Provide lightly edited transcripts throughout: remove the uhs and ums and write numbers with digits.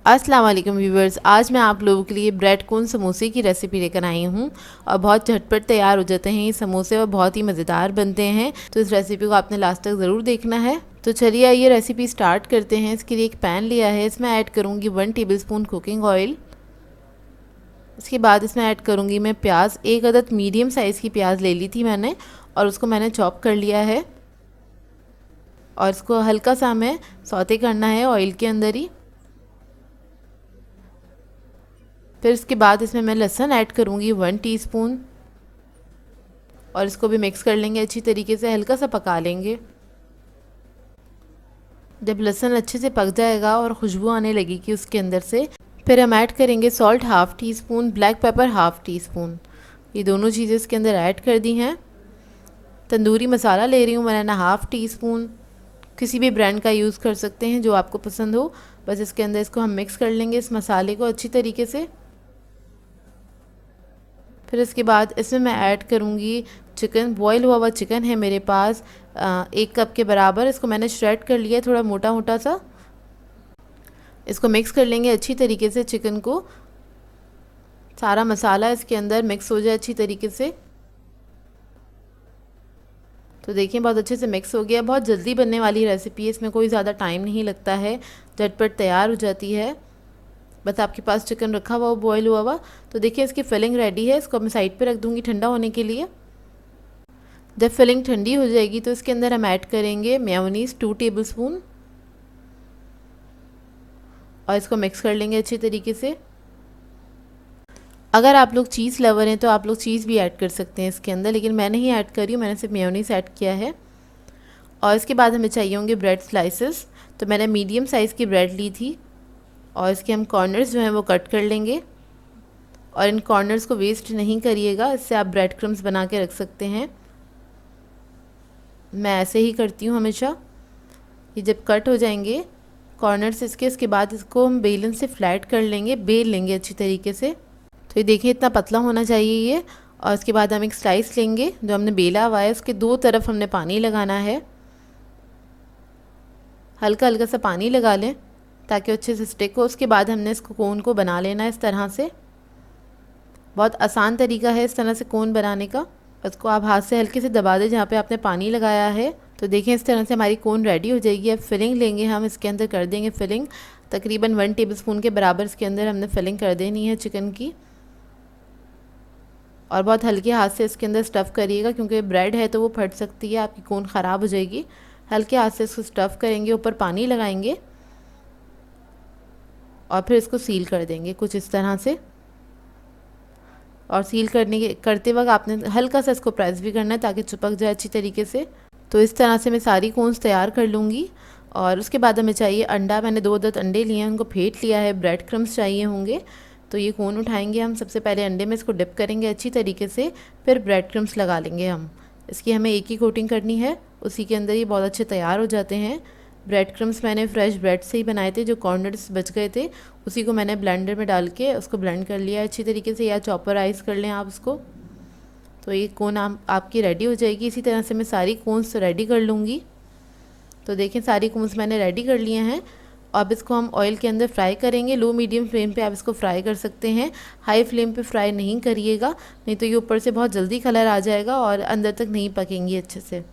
अस्सलाम वालेकुम व्यूवर्स, आज मैं आप लोगों के लिए ब्रेड कोन समोसे की रेसिपी लेकर आई हूँ और बहुत झटपट तैयार हो जाते हैं ये समोसे और बहुत ही मज़ेदार बनते हैं। तो इस रेसिपी को आपने लास्ट तक ज़रूर देखना है। तो चलिए ये रेसिपी स्टार्ट करते हैं। इसके लिए एक पैन लिया है, इसमें ऐड करूँगी 1 टेबलस्पून कुकिंग ऑयल। इसके बाद इसमें ऐड करूँगी मैं प्याज। एक अदद मीडियम साइज़ की प्याज ले ली थी मैंने और उसको मैंने चॉप कर लिया है और इसको हल्का सा हमें सौते करना है ऑयल के अंदर ही। फिर इसके बाद इसमें मैं लहसुन ऐड करूँगी 1 टीस्पून और इसको भी मिक्स कर लेंगे अच्छी तरीके से, हल्का सा पका लेंगे। जब लहसुन अच्छे से पक जाएगा और खुशबू आने लगेगी उसके अंदर से, फिर हम ऐड करेंगे salt half tea spoon, black pepper half tea spoon. ये दोनों चीज़ें इसके अंदर ऐड कर दी हैं। तंदूरी मसाला ले रही हूँ मैंने हाफ़ टी स्पून, किसी भी ब्रांड का यूज़ कर सकते हैं जो आपको पसंद हो। बस इसके अंदर इसको हम मिक्स कर लेंगे इस मसाले को अच्छी तरीके से। फिर इसके बाद इसमें मैं ऐड करूँगी चिकन। बॉयल हुआ चिकन है मेरे पास 1 कप के बराबर। इसको मैंने श्रेड कर लिया है थोड़ा मोटा मोटा सा। इसको मिक्स कर लेंगे अच्छी तरीके से चिकन को, सारा मसाला इसके अंदर मिक्स हो जाए अच्छी तरीके से। तो देखिए बहुत अच्छे से मिक्स हो गया। बहुत जल्दी बनने वाली रेसिपी है, इसमें कोई ज़्यादा टाइम नहीं लगता है, झटपट तैयार हो जाती है। बस आपके पास चिकन रखा हुआ हो बॉयल हुआ। तो देखिए इसकी फिलिंग रेडी है। इसको मैं साइड पे रख दूँगी ठंडा होने के लिए। जब फिलिंग ठंडी हो जाएगी तो इसके अंदर हम ऐड करेंगे मेयोनीज़ 2 टेबलस्पून और इसको मिक्स कर लेंगे अच्छी तरीके से। अगर आप लोग चीज़ लवर हैं तो आप लोग चीज़ भी ऐड कर सकते हैं इसके अंदर, लेकिन मैं नहीं ऐड कर रही हूँ, मैंने सिर्फ मेयोनीज़ ऐड किया है। और इसके बाद हमें चाहिए होंगे ब्रेड स्लाइसेस। तो मैंने मीडियम साइज़ की ब्रेड ली थी और इसके हम कॉर्नर्स जो हैं वो कट कर लेंगे और इन कॉर्नर्स को वेस्ट नहीं करिएगा, इससे आप ब्रेड क्रम्स बना के रख सकते हैं। मैं ऐसे ही करती हूँ हमेशा। ये जब कट हो जाएंगे कॉर्नर्स इसके बाद इसको हम बेलन से फ्लैट कर लेंगे, बेल लेंगे अच्छी तरीके से। तो ये देखिए इतना पतला होना चाहिए ये। और इसके बाद हम एक स्लाइस लेंगे जो हमने बेला हुआ है, उसके 2 तरफ हमने पानी लगाना है। हल्का हल्का सा पानी लगा लें ताकि अच्छे से स्टिक हो। उसके बाद हमने इसको कोन को बना लेना है इस तरह से। बहुत आसान तरीका है इस तरह से कोन बनाने का। उसको आप हाथ से हल्के से दबा दें जहाँ पे आपने पानी लगाया है। तो देखें इस तरह से हमारी कोन रेडी हो जाएगी। अब फिलिंग लेंगे हम, इसके अंदर कर देंगे फिलिंग। तकरीबन 1 टेबलस्पून के बराबर इसके अंदर हमने फिलिंग कर देनी है चिकन की। और बहुत हल्के हाथ से इसके अंदर स्टफ़ करिएगा क्योंकि ब्रेड है तो वो फट सकती है, आपकी कोन ख़राब हो जाएगी। हल्के हाथ से इसको स्टफ़ करेंगे, ऊपर पानी लगाएंगे और फिर इसको सील कर देंगे कुछ इस तरह से। और सील करते वक्त आपने हल्का सा इसको प्रेस भी करना है ताकि चिपक जाए अच्छी तरीके से। तो इस तरह से मैं सारी कोन्स तैयार कर लूँगी। और उसके बाद हमें चाहिए अंडा। मैंने 2 अदद अंडे लिए हैं, उनको फेंट लिया है। ब्रेड क्रम्स चाहिए होंगे। तो ये कोन उठाएंगे हम, सबसे पहले अंडे में इसको डिप करेंगे अच्छी तरीके से, फिर ब्रेड क्रम्स लगा लेंगे हम। इसकी हमें एक ही कोटिंग करनी है, उसी के अंदर ये बहुत अच्छे तैयार हो जाते हैं। ब्रेड क्रम्स मैंने फ्रेश ब्रेड से ही बनाए थे, जो कॉर्नर्स बच गए थे उसी को मैंने ब्लेंडर में डाल के उसको ब्लेंड कर लिया अच्छी तरीके से, या चॉपराइज़ कर लें आप उसको। तो ये कोन आपकी रेडी हो जाएगी। इसी तरह से मैं सारी कोन्स रेडी कर लूँगी। तो देखें सारी कोन्स मैंने रेडी कर लिए हैं। अब इसको हम ऑयल के अंदर फ्राई करेंगे। लो मीडियम फ्लेम पे आप इसको फ्राई कर सकते हैं, हाई फ्लेम पे फ्राई नहीं करिएगा, नहीं तो ये ऊपर से बहुत जल्दी कलर आ जाएगा और अंदर तक नहीं पकेंगी अच्छे से।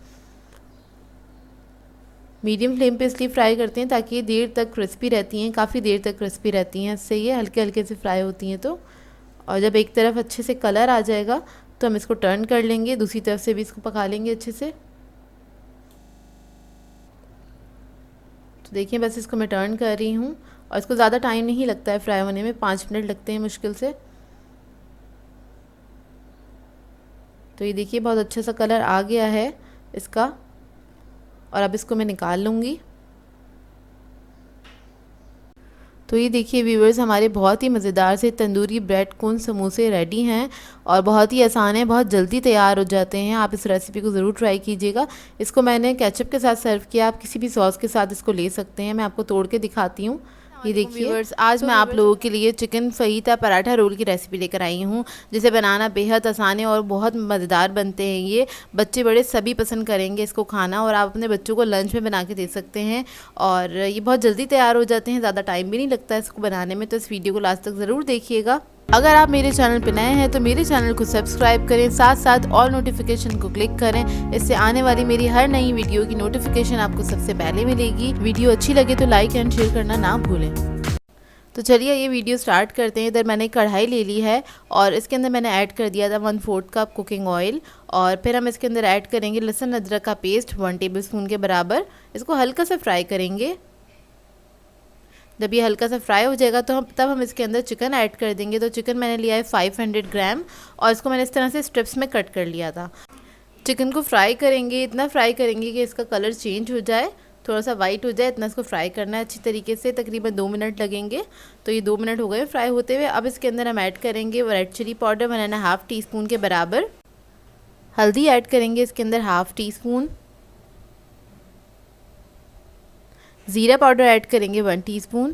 मीडियम फ्लेम पे इसलिए फ्राई करते हैं ताकि ये देर तक क्रिस्पी रहती हैं, काफ़ी देर तक क्रिस्पी रहती हैं, इससे ये हल्के हल्के से फ्राई होती हैं। तो और जब एक तरफ अच्छे से कलर आ जाएगा तो हम इसको टर्न कर लेंगे, दूसरी तरफ से भी इसको पका लेंगे अच्छे से। तो देखिए बस इसको मैं टर्न कर रही हूँ और इसको ज़्यादा टाइम नहीं लगता है फ्राई होने में, 5 मिनट लगते हैं मुश्किल से। तो ये देखिए बहुत अच्छा सा कलर आ गया है इसका और अब इसको मैं निकाल लूँगी। तो ये देखिए व्यूवर्स हमारे बहुत ही मज़ेदार से तंदूरी ब्रेड कोन समोसे रेडी हैं और बहुत ही आसान है, बहुत जल्दी तैयार हो जाते हैं। आप इस रेसिपी को ज़रूर ट्राई कीजिएगा। इसको मैंने केचप के साथ सर्व किया, आप किसी भी सॉस के साथ इसको ले सकते हैं। मैं आपको तोड़ के दिखाती हूँ। ये देखिए व्यूअर्स, आज मैं आप लोगों के लिए चिकन फहीता पराठा रोल की रेसिपी लेकर आई हूँ, जिसे बनाना बेहद आसान है और बहुत मज़ेदार बनते हैं। ये बच्चे बड़े सभी पसंद करेंगे इसको खाना, और आप अपने बच्चों को लंच में बना के दे सकते हैं। और ये बहुत जल्दी तैयार हो जाते हैं, ज़्यादा टाइम भी नहीं लगता है इसको बनाने में। तो इस वीडियो को लास्ट तक ज़रूर देखिएगा। अगर आप मेरे चैनल पर नए हैं तो मेरे चैनल को सब्सक्राइब करें, साथ साथ ऑल नोटिफिकेशन को क्लिक करें। इससे आने वाली मेरी हर नई वीडियो की नोटिफिकेशन आपको सबसे पहले मिलेगी। वीडियो अच्छी लगे तो लाइक एंड शेयर करना ना भूलें। तो चलिए ये वीडियो स्टार्ट करते हैं। इधर मैंने कढ़ाई ले ली है और इसके अंदर मैंने ऐड कर दिया था 1/4 कप कुकिंग ऑयल, और फिर हम इसके अंदर ऐड करेंगे लहसुन अदरक का पेस्ट 1 टेबलस्पून के बराबर। इसको हल्का सा फ्राई करेंगे। जब ये हल्का सा फ्राई हो जाएगा तो तब हम इसके अंदर चिकन ऐड कर देंगे। तो चिकन मैंने लिया है 500 ग्राम, और इसको मैंने इस तरह से स्ट्रिप्स में कट कर लिया था। चिकन को फ्राई करेंगे, इतना फ्राई करेंगे कि इसका कलर चेंज हो जाए, थोड़ा सा वाइट हो जाए, इतना इसको फ्राई करना है अच्छी तरीके से। तकरीबन 2 मिनट लगेंगे। तो ये 2 मिनट हो गए फ्राई होते हुए। अब इसके अंदर हम ऐड करेंगे रेड चिली पाउडर 1.5 टीस्पून के बराबर। हल्दी ऐड करेंगे इसके अंदर 1/2 टीस्पून। ज़ीरा पाउडर ऐड करेंगे 1 टीस्पून।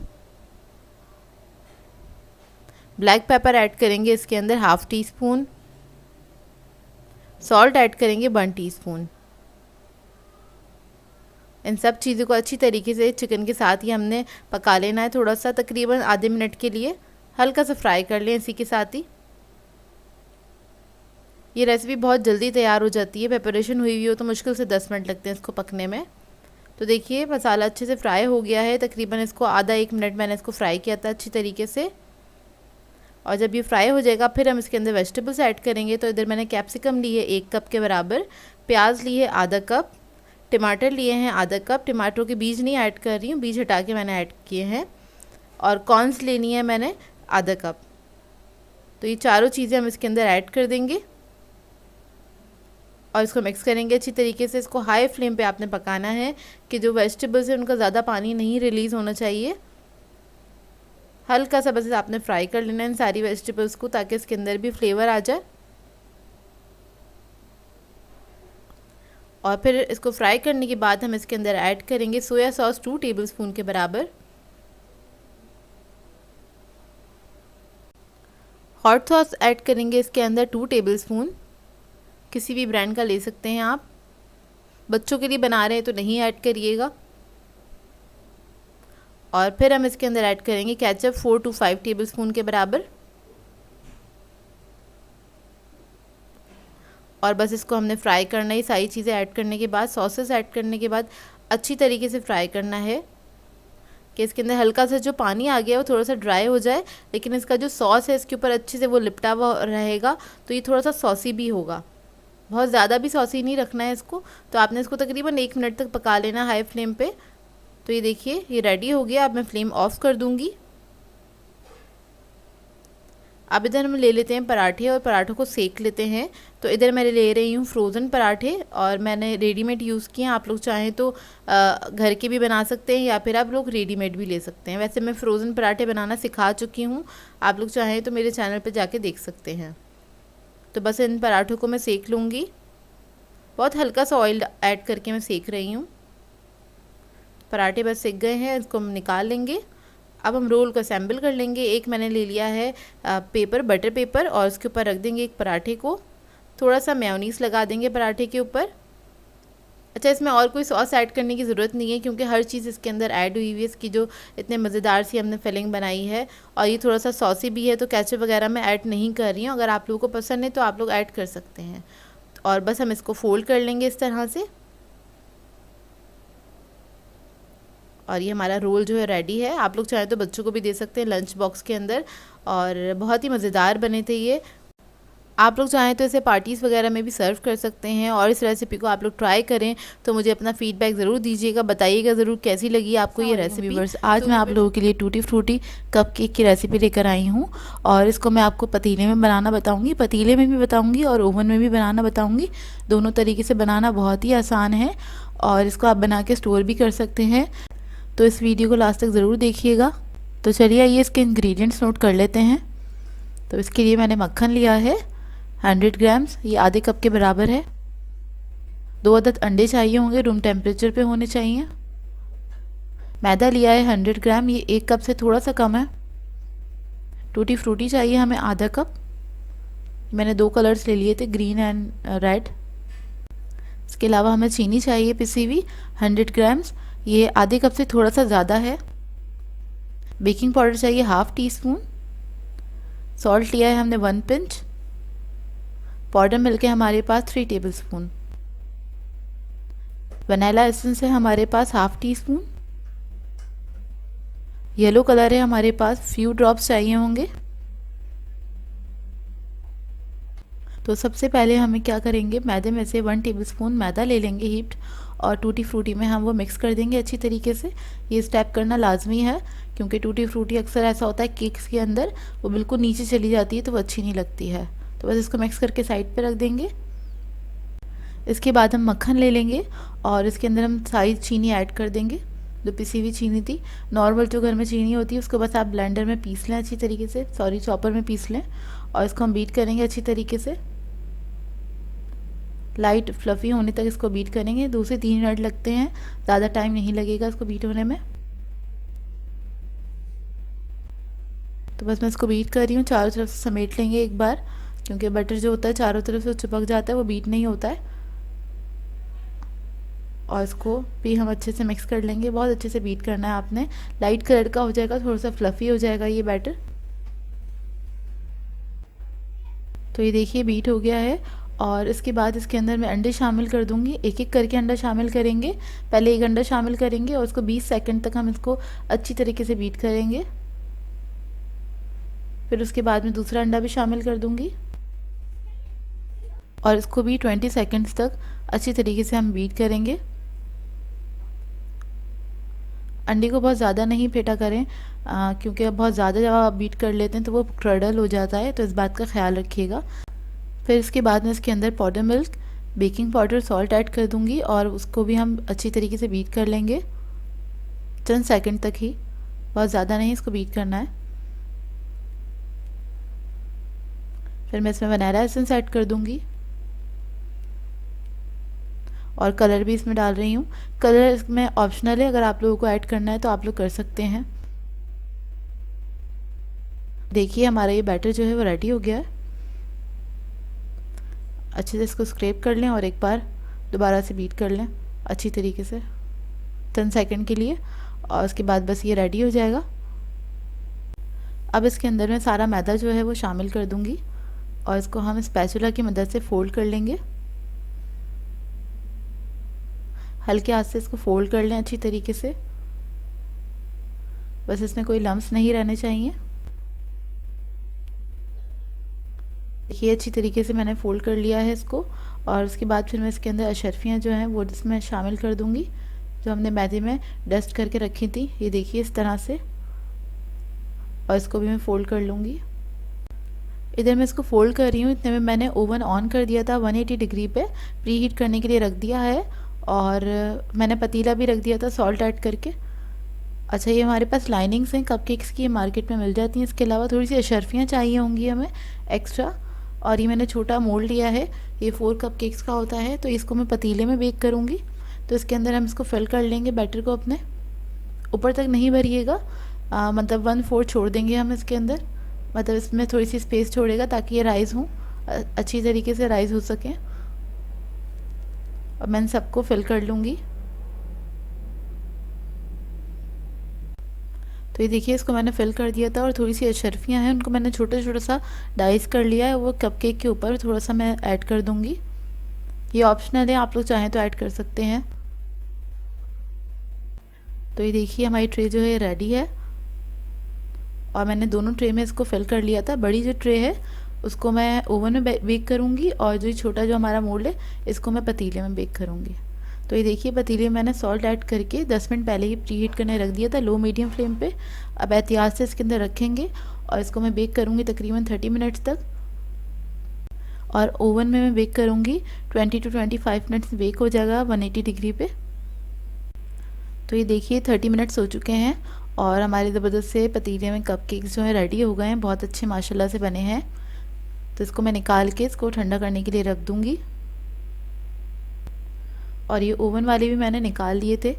ब्लैक पेपर ऐड करेंगे इसके अंदर 1/2 टीस्पून। सॉल्ट ऐड करेंगे 1 टीस्पून। इन सब चीज़ों को अच्छी तरीके से चिकन के साथ ही हमने पका लेना है। थोड़ा सा तकरीबन आधे मिनट के लिए हल्का सा फ्राई कर लें इसी के साथ ही। ये रेसिपी बहुत जल्दी तैयार हो जाती है। प्रिपरेशन हुई हो तो मुश्किल से 10 मिनट लगते हैं इसको पकने में। तो देखिए मसाला अच्छे से फ्राई हो गया है। तकरीबन इसको आधा 1 मिनट मैंने इसको फ्राई किया था अच्छी तरीके से। और जब ये फ्राई हो जाएगा फिर हम इसके अंदर वेजिटेबल्स ऐड करेंगे। तो इधर मैंने कैप्सिकम ली है 1 कप के बराबर, प्याज ली है आधा कप, टमाटर लिए हैं आधा कप। टमाटरों के बीज नहीं ऐड कर रही हूँ, बीज हटा के मैंने ऐड किए हैं। और कॉर्न्स लेनी है मैंने आधा कप। तो ये चारों चीज़ें हम इसके अंदर ऐड कर देंगे और इसको मिक्स करेंगे अच्छी तरीके से। इसको हाई फ्लेम पे आपने पकाना है कि जो वेजिटेबल्स हैं उनका ज़्यादा पानी नहीं रिलीज़ होना चाहिए। हल्का सा बस आपने फ्राई कर लेना है इन सारी वेजिटेबल्स को, ताकि इसके अंदर भी फ्लेवर आ जाए। और फिर इसको फ्राई करने के बाद हम इसके अंदर ऐड करेंगे सोया सॉस 2 टेबलस्पून के बराबर। हॉट सॉस ऐड करेंगे इसके अंदर 2 टेबलस्पून। किसी भी ब्रांड का ले सकते हैं आप। बच्चों के लिए बना रहे हैं तो नहीं ऐड करिएगा। और फिर हम इसके अंदर ऐड करेंगे केचप 4 to 5 टेबलस्पून के बराबर। और बस इसको हमने फ्राई करना है। सारी चीज़ें ऐड करने के बाद, सॉसेस ऐड करने के बाद अच्छी तरीके से फ्राई करना है कि इसके अंदर हल्का सा जो पानी आ गया है वो थोड़ा सा ड्राई हो जाए, लेकिन इसका जो सॉस है इसके ऊपर अच्छे से वो लिपटा हुआ रहेगा। तो ये थोड़ा सा सॉसी भी होगा, बहुत ज़्यादा भी सॉसी नहीं रखना है इसको। तो आपने इसको तकरीबन 1 मिनट तक पका लेना हाई फ्लेम पे। तो ये देखिए ये रेडी हो गया। अब मैं फ्लेम ऑफ कर दूँगी। अब इधर हम ले लेते हैं पराठे और पराठों को सेक लेते हैं। तो इधर मैं ले रही हूँ फ्रोज़न पराठे, और मैंने रेडीमेड यूज़ किए हैं। आप लोग चाहें तो घर के भी बना सकते हैं, या फिर आप लोग रेडीमेड भी ले सकते हैं। वैसे मैं फ़्रोज़न पराठे बनाना सिखा चुकी हूँ, आप लोग चाहें तो मेरे चैनल पर जाके देख सकते हैं। तो बस इन पराठों को मैं सेक लूँगी। बहुत हल्का सा ऑयल ऐड करके मैं सेक रही हूँ। पराठे बस सेक गए हैं, इसको हम निकाल लेंगे। अब हम रोल को असेंबल कर लेंगे। एक मैंने ले लिया है पेपर, बटर पेपर, और उसके ऊपर रख देंगे एक पराठे को। थोड़ा सा मेयोनीज़ लगा देंगे पराठे के ऊपर। अच्छा, इसमें और कोई सॉस ऐड करने की ज़रूरत नहीं है, क्योंकि हर चीज़ इसके अंदर ऐड हुई हुई है। इसकी जो इतने मज़ेदार सी हमने फिलिंग बनाई है, और ये थोड़ा सा सॉसी भी है, तो केचप वगैरह मैं ऐड नहीं कर रही हूँ। अगर आप लोगों को पसंद है तो आप लोग ऐड कर सकते हैं। और बस हम इसको फोल्ड कर लेंगे इस तरह से। और ये हमारा रोल जो है रेडी है। आप लोग चाहें तो बच्चों को भी दे सकते हैं लंच बॉक्स के अंदर, और बहुत ही मज़ेदार बने थे ये। आप लोग चाहें तो इसे पार्टीज़ वगैरह में भी सर्व कर सकते हैं। और इस रेसिपी को आप लोग ट्राई करें तो मुझे अपना फीडबैक ज़रूर दीजिएगा, बताइएगा ज़रूर कैसी लगी आपको ये रेसिपी। आज मैं आप लोगों के लिए टूटी फ्रूटी कप केक की रेसिपी लेकर आई हूँ, और इसको मैं आपको पतीले में बनाना बताऊँगी, पतीले में भी बताऊँगी और ओवन में भी बनाना बताऊँगी। दोनों तरीके से बनाना बहुत ही आसान है, और इसको आप बना के स्टोर भी कर सकते हैं। तो इस वीडियो को लास्ट तक ज़रूर देखिएगा। तो चलिए आइए इसके इंग्रेडिएंट्स नोट कर लेते हैं। तो इसके लिए मैंने मक्खन लिया है 100 ग्राम्स, ये आधे कप के बराबर है। 2 अदद अंडे चाहिए होंगे, रूम टेम्परेचर पे होने चाहिए। मैदा लिया है 100 ग्राम, ये 1 कप से थोड़ा सा कम है। टूटी फ्रूटी चाहिए हमें आधा कप। मैंने 2 कलर्स ले लिए थे, ग्रीन एंड रेड। इसके अलावा हमें चीनी चाहिए पिसी हुई 100 ग्राम्स, ये आधे कप से थोड़ा सा ज़्यादा है। बेकिंग पाउडर चाहिए हाफ टी स्पून। सॉल्ट लिया है हमने 1 पिंच। पाउडर मिल्क है हमारे पास 3 टेबल स्पून। वनीला एसेंस है हमारे पास half teaspoon. Yellow colour है हमारे पास, फ्यू ड्रॉप्स चाहिए होंगे। तो सबसे पहले हमें क्या करेंगे, मैदे में से 1 टेबलस्पून मैदा ले लेंगे हीप्ड, और टूटी फ्रूटी में हम वो मिक्स कर देंगे अच्छी तरीके से। ये स्टेप करना लाजमी है, क्योंकि टूटी फ्रूटी अक्सर ऐसा होता है केक्स के अंदर वो बिल्कुल नीचे चली जाती है तो वो अच्छी नहीं लगती है। तो बस इसको मिक्स करके साइड पे रख देंगे। इसके बाद हम मक्खन ले लेंगे और इसके अंदर हम सारी चीनी ऐड कर देंगे, जो पिसी हुई चीनी थी। नॉर्मल जो घर में चीनी होती है उसको बस आप ब्लेंडर में पीस लें अच्छी तरीके से, सॉरी चॉपर में पीस लें, और इसको हम बीट करेंगे अच्छी तरीके से। लाइट फ्लफ़ी होने तक इसको बीट करेंगे। 2 से 3 मिनट लगते हैं, ज़्यादा टाइम नहीं लगेगा इसको बीट होने में। तो बस मैं इसको बीट कर रही हूँ, चारों तरफ से समेट लेंगे एक बार, क्योंकि बटर जो होता है चारों तरफ से चिपक जाता है, वो बीट नहीं होता है। और इसको भी हम अच्छे से मिक्स कर लेंगे, बहुत अच्छे से बीट करना है आपने। लाइट कलर का हो जाएगा, थोड़ा सा फ्लफ़ी हो जाएगा ये बैटर। तो ये देखिए बीट हो गया है। और इसके बाद इसके अंदर मैं अंडे शामिल कर दूंगी, एक एक करके अंडा शामिल करेंगे। पहले एक अंडा शामिल करेंगे और उसको 20 सेकंड तक हम इसको अच्छी तरीके से बीट करेंगे। फिर उसके बाद में दूसरा अंडा भी शामिल कर दूंगी और इसको भी 20 सेकंड्स तक अच्छी तरीके से हम बीट करेंगे। अंडे को बहुत ज़्यादा नहीं फेंटा करें, क्योंकि अब बहुत ज़्यादा जब आप बीट कर लेते हैं तो वो क्रडल हो जाता है, तो इस बात का ख्याल रखिएगा। फिर इसके बाद में इसके अंदर powder milk, baking powder, salt add कर दूंगी और उसको भी हम अच्छी तरीके से बीट कर लेंगे चंद सेकंड तक ही, बहुत ज़्यादा नहीं इसको बीट करना है। फिर मैं इसमें वनीला एसेंस ऐड कर दूंगी और कलर भी इसमें डाल रही हूँ। कलर इसमें ऑप्शनल है, अगर आप लोगों को ऐड करना है तो आप लोग कर सकते हैं। देखिए हमारा ये बैटर जो है वो रेडी हो गया है। अच्छे से इसको स्क्रैप कर लें और एक बार दोबारा से बीट कर लें अच्छी तरीके से 10 सेकंड के लिए, और उसके बाद बस ये रेडी हो जाएगा। अब इसके अंदर मैं सारा मैदा जो है वो शामिल कर दूंगी और इसको हम स्पैचुला की मदद से फोल्ड कर लेंगे। हल्के हाथ से इसको फोल्ड कर लें अच्छी तरीके से, बस इसमें कोई लम्स नहीं रहने चाहिए। देखिए अच्छी तरीके से मैंने फ़ोल्ड कर लिया है इसको, और उसके बाद फिर मैं इसके अंदर अशरफियाँ जो हैं वो इसमें शामिल कर दूंगी, जो हमने मैदे में डस्ट करके रखी थी। ये देखिए इस तरह से, और इसको भी मैं फ़ोल्ड कर लूँगी। इधर मैं इसको फ़ोल्ड कर रही हूँ, इतने में मैंने ओवन ऑन कर दिया था 180 डिग्री पे, प्री हीट करने के लिए रख दिया है, और मैंने पतीला भी रख दिया था सॉल्ट ऐड करके। अच्छा, ये हमारे पास लाइनिंग्स हैं कपकेक्स की, मार्केट में मिल जाती हैं। इसके अलावा थोड़ी सी अशरफियाँ चाहिए होंगी हमें एक्स्ट्रा, और ये मैंने छोटा मोल्ड लिया है, ये 4 कपकेक्स का होता है, तो इसको मैं पतीले में बेक करूँगी। तो इसके अंदर हम इसको फिल कर लेंगे बैटर को, अपने ऊपर तक नहीं भरिएगा, मतलब 1/4 छोड़ देंगे हम इसके अंदर, मतलब इसमें थोड़ी सी स्पेस छोड़ेगा ताकि ये राइज़ हों, अच्छी तरीके से राइज़ हो सकें। और मैं सबको फिल कर लूँगी। तो ये देखिए इसको मैंने फिल कर दिया था, और थोड़ी सी अशरफियाँ हैं उनको मैंने छोटा छोटा सा डाइस कर लिया है, वो कपकेक के ऊपर थोड़ा सा मैं ऐड कर दूँगी। ये ऑप्शनल है, आप लोग चाहें तो ऐड कर सकते हैं। तो ये देखिए हमारी ट्रे जो है रेडी है, और मैंने दोनों ट्रे में इसको फिल कर लिया था। बड़ी जो ट्रे है उसको मैं ओवन में बेक करूँगी, और जो छोटा जो हमारा मोल्ड है इसको मैं पतीले में बेक करूँगी। तो ये देखिए पतीले में मैंने सॉल्ट ऐड करके 10 मिनट पहले ही प्री हीट करने रख दिया था लो मीडियम फ्लेम पे। अब एहतियात से इसके अंदर रखेंगे और इसको मैं बेक करूँगी तकरीबन 30 मिनट्स तक, और ओवन में मैं बेक करूँगी 20 to 25 मिनट्स बेक हो जाएगा 180 डिग्री पे। तो ये देखिए 30 मिनट्स हो चुके हैं और हमारे ज़बरदस्त से पतीले में कपकेक्स जो है रेडी हो गए हैं, बहुत अच्छे माशाल्लाह से बने हैं। तो इसको मैं निकाल के इसको ठंडा करने के लिए रख दूँगी, और ये ओवन वाले भी मैंने निकाल लिए थे,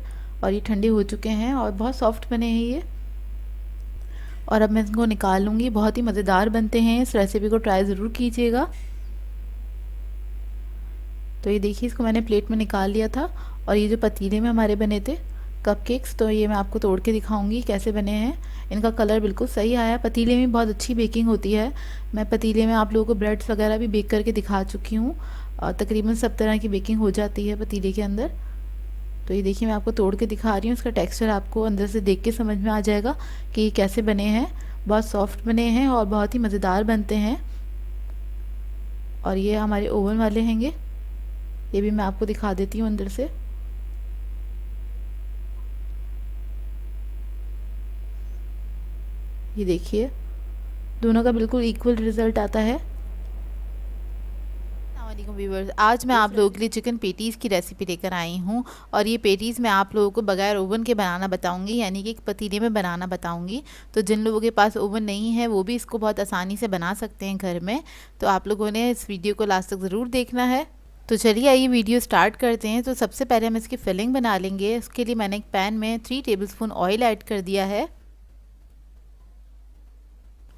और ये ठंडे हो चुके हैं और बहुत सॉफ्ट बने हैं ये। और अब मैं इनको निकाल लूँगी। बहुत ही मज़ेदार बनते हैं, इस रेसिपी को ट्राई ज़रूर कीजिएगा। तो ये देखिए, इसको मैंने प्लेट में निकाल लिया था। और ये जो पतीले में हमारे बने थे कपकेक्स, तो ये मैं आपको तोड़ के दिखाऊंगी कैसे बने हैं। इनका कलर बिल्कुल सही आया। पतीले में बहुत अच्छी बेकिंग होती है। मैं पतीले में आप लोगों को ब्रेड्स वगैरह भी बेक करके दिखा चुकी हूँ। तकरीबन सब तरह की बेकिंग हो जाती है पतीले के अंदर। तो ये देखिए, मैं आपको तोड़ के दिखा रही हूँ। इसका टेक्सचर आपको अंदर से देख के समझ में आ जाएगा कि ये कैसे बने हैं। बहुत सॉफ्ट बने हैं और बहुत ही मज़ेदार बनते हैं। और ये हमारे ओवन वाले हैंगे, ये भी मैं आपको दिखा देती हूँ अंदर से। ये देखिए, दोनों का बिल्कुल इक्वल रिजल्ट आता है। अस्सलामुअलैकुम व्यूअर्स, आज मैं आप लोगों के लिए चिकन पेटीज़ की रेसिपी लेकर आई हूँ। और ये पेटीज़ मैं आप लोगों को बगैर ओवन के बनाना बताऊँगी, यानी कि एक पतीले में बनाना बताऊँगी। तो जिन लोगों के पास ओवन नहीं है वो भी इसको बहुत आसानी से बना सकते हैं घर में। तो आप लोगों ने इस वीडियो को लास्ट तक ज़रूर देखना है। तो चलिए आइए वीडियो स्टार्ट करते हैं। तो सबसे पहले हम इसकी फिलिंग बना लेंगे। उसके लिए मैंने एक पैन में 3 टेबलस्पून ऑयल ऐड कर दिया है।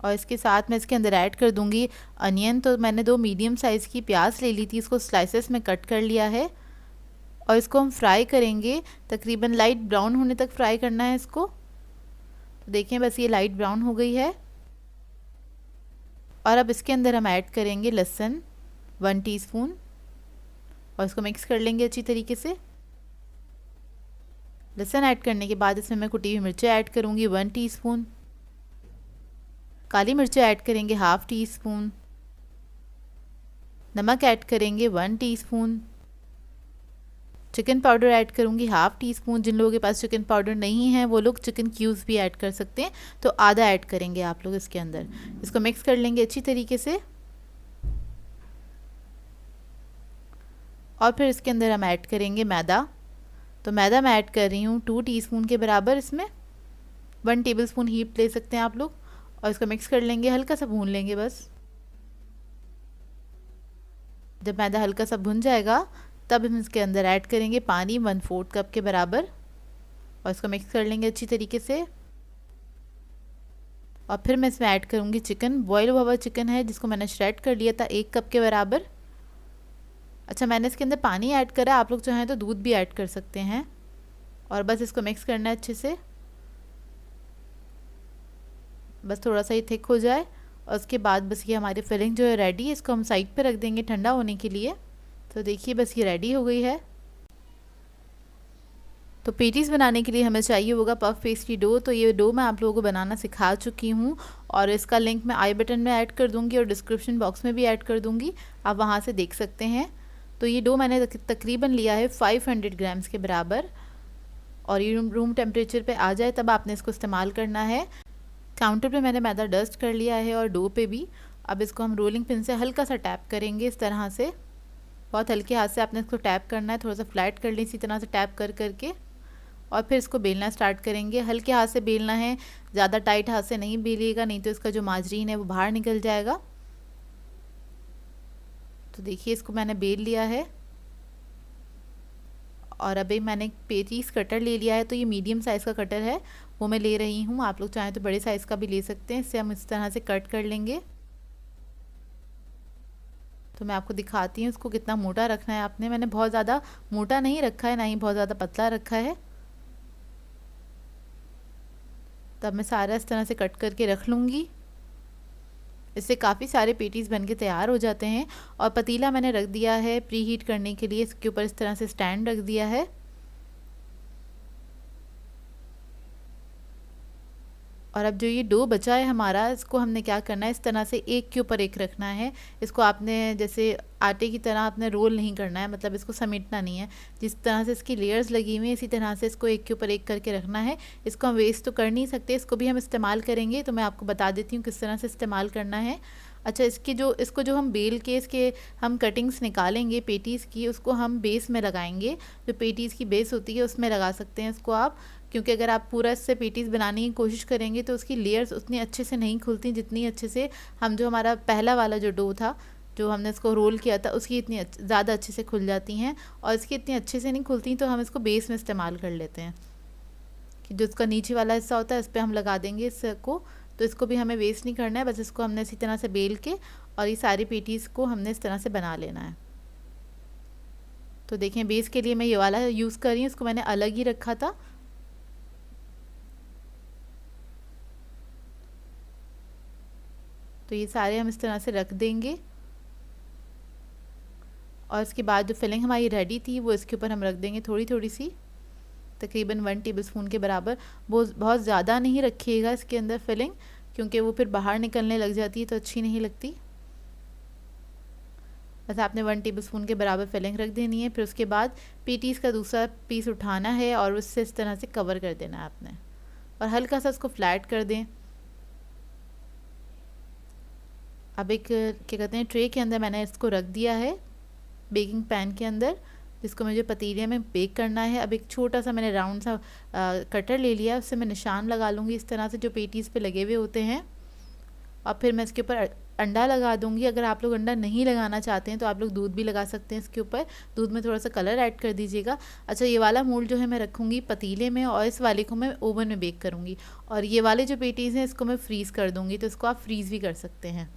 और इसके साथ मैं इसके अंदर ऐड कर दूंगी अनियन। तो मैंने 2 मीडियम साइज़ की प्याज ले ली थी, इसको स्लाइसेस में कट कर लिया है। और इसको हम फ्राई करेंगे, तकरीबन लाइट ब्राउन होने तक फ्राई करना है इसको। तो देखें, बस ये लाइट ब्राउन हो गई है। और अब इसके अंदर हम ऐड करेंगे लहसुन 1 टीस्पून और इसको मिक्स कर लेंगे अच्छी तरीके से। लहसुन ऐड करने के बाद इसमें मैं कुटी हुई मिर्चें ऐड करूँगी 1 टीस्पून। काली मिर्चें ऐड करेंगे 1/2 टीस्पून। नमक ऐड करेंगे 1 टीस्पून। चिकन पाउडर ऐड करूँगी 1/2 टीस्पून। जिन लोगों के पास चिकन पाउडर नहीं है वो लोग चिकन क्यूब्स भी ऐड कर सकते हैं, तो आधा ऐड करेंगे आप लोग इसके अंदर। इसको मिक्स कर लेंगे अच्छी तरीके से। और फिर इसके अंदर हम ऐड करेंगे मैदा। तो मैदा मैं ऐड कर रही हूँ 2 टीस्पून के बराबर। इसमें 1 टेबलस्पून हीप ले सकते हैं आप लोग। और इसको मिक्स कर लेंगे, हल्का सा भून लेंगे बस। जब मैदा हल्का सा भुन जाएगा तब हम इसके अंदर ऐड करेंगे पानी 1/4 कप के बराबर। और इसको मिक्स कर लेंगे अच्छी तरीके से। और फिर मैं इसमें ऐड करूँगी चिकन। बॉयल हुआ चिकन है जिसको मैंने श्रेड कर लिया था 1 कप के बराबर। अच्छा, मैंने इसके अंदर पानी ऐड करा, आप लोग चाहें तो दूध भी ऐड कर सकते हैं। और बस इसको मिक्स करना है अच्छे से, बस थोड़ा सा ही थिक हो जाए। और उसके बाद बस ये हमारी फिलिंग जो है रेडी है। इसको हम साइड पे रख देंगे ठंडा होने के लिए। तो देखिए, बस ये रेडी हो गई है। तो पेटीज़ बनाने के लिए हमें चाहिए होगा पफ पेस्ट्री डो। तो ये डो मैं आप लोगों को बनाना सिखा चुकी हूँ और इसका लिंक मैं आई बटन में ऐड कर दूँगी और डिस्क्रिप्शन बॉक्स में भी ऐड कर दूँगी, आप वहाँ से देख सकते हैं। तो ये डो मैंने तकरीबन लिया है 500 ग्राम्स के बराबर। और ये रूम टेम्परेचर पे आ जाए तब आपने इसको इस्तेमाल करना है। काउंटर पे मैंने मैदा डस्ट कर लिया है और डो पे भी। अब इसको हम रोलिंग पिन से हल्का सा टैप करेंगे इस तरह से। बहुत हल्के हाथ से आपने इसको टैप करना है, थोड़ा सा फ्लैट कर लें इसी तरह से टैप कर करके। और फिर इसको बेलना स्टार्ट करेंगे। हल्के हाथ से बेलना है, ज़्यादा टाइट हाथ से नहीं बेलिएगा, नहीं तो इसका जो माजरीन है वो बाहर निकल जाएगा। तो देखिए, इसको मैंने बेल लिया है। और अभी मैंने एक पेटीज कटर ले लिया है। तो ये मीडियम साइज़ का कटर है, वो मैं ले रही हूँ। आप लोग चाहें तो बड़े साइज़ का भी ले सकते हैं। इससे हम इस तरह से कट कर लेंगे। तो मैं आपको दिखाती हूँ इसको कितना मोटा रखना है आपने। मैंने बहुत ज़्यादा मोटा नहीं रखा है, ना ही बहुत ज़्यादा पतला रखा है। तब मैं सारा इस तरह से कट करके रख लूँगी। इससे काफ़ी सारे पेटीज़ बन के तैयार हो जाते हैं। और पतीला मैंने रख दिया है प्री हीट करने के लिए। इसके ऊपर इस तरह से स्टैंड रख दिया है। और अब जो ये डो बचा है हमारा, इसको हमने क्या करना है, इस तरह से एक के ऊपर एक रखना है। इसको आपने जैसे आटे की तरह आपने रोल नहीं करना है, मतलब इसको समेटना नहीं है। जिस तरह से इसकी लेयर्स लगी हुई हैं इसी तरह से इसको एक के ऊपर एक करके रखना है। इसको हम वेस्ट तो कर नहीं सकते, इसको भी हम इस्तेमाल करेंगे। तो मैं आपको बता देती हूँ किस तरह से इस्तेमाल करना है। अच्छा, इसको जो हम बेल के इसके हम कटिंग्स निकालेंगे पेटीज़ की, उसको हम बेस में लगाएंगे। जो पेटीज़ की बेस होती है उसमें लगा सकते हैं इसको आप, क्योंकि अगर आप पूरा इससे पेटीज़ बनाने की कोशिश करेंगे तो उसकी लेयर्स उतनी अच्छे से नहीं खुलती जितनी अच्छे से हम जो हमारा पहला वाला जो डो था, जो हमने इसको रोल किया था, उसकी इतनी ज़्यादा अच्छे से खुल जाती हैं। और इसकी इतनी अच्छे से नहीं खुलती, तो हम इसको बेस में इस्तेमाल कर लेते हैं। कि जो इसका नीचे वाला हिस्सा होता है इस पर हम लगा देंगे इसको। तो इसको भी हमें वेस्ट नहीं करना है, बस इसको हमने इसी तरह से बेल के और ये सारी पेटीज़ को हमने इस तरह से बना लेना है। तो देखें बेस के लिए मैं ये वाला यूज़ कर रही हूँ, इसको मैंने अलग ही रखा था। तो ये सारे हम इस तरह से रख देंगे और इसके बाद जो फिलिंग हमारी रेडी थी वो इसके ऊपर हम रख देंगे थोड़ी थोड़ी सी, तकरीबन 1 टेबलस्पून के बराबर। बहुत ज़्यादा नहीं रखिएगा इसके अंदर फिलिंग, क्योंकि वो फिर बाहर निकलने लग जाती है तो अच्छी नहीं लगती। बस आपने 1 टेबलस्पून के बराबर फिलिंग रख देनी है। फिर उसके बाद पेटीज़ का दूसरा पीस उठाना है और उससे इस तरह से कवर कर देना है आपने, और हल्का सा इसको फ्लैट कर दें। अब एक क्या कहते हैं ट्रे के अंदर मैंने इसको रख दिया है, बेकिंग पैन के अंदर, जिसको मुझे पतीले में बेक करना है। अब एक छोटा सा मैंने राउंड सा कटर ले लिया, उससे मैं निशान लगा लूँगी इस तरह से जो पेटीज़ पे लगे हुए होते हैं। और फिर मैं इसके ऊपर अंडा लगा दूंगी। अगर आप लोग अंडा नहीं लगाना चाहते हैं तो आप लोग दूध भी लगा सकते हैं इसके ऊपर, दूध में थोड़ा सा कलर ऐड कर दीजिएगा। अच्छा, ये वाला मोल्ड जो है मैं रखूँगी पतीले में और इस वाले को मैं ओवन में बेक करूँगी। और ये वाले जो पेटीज़ हैं इसको मैं फ्रीज़ कर दूँगी, तो इसको आप फ्रीज़ भी कर सकते हैं।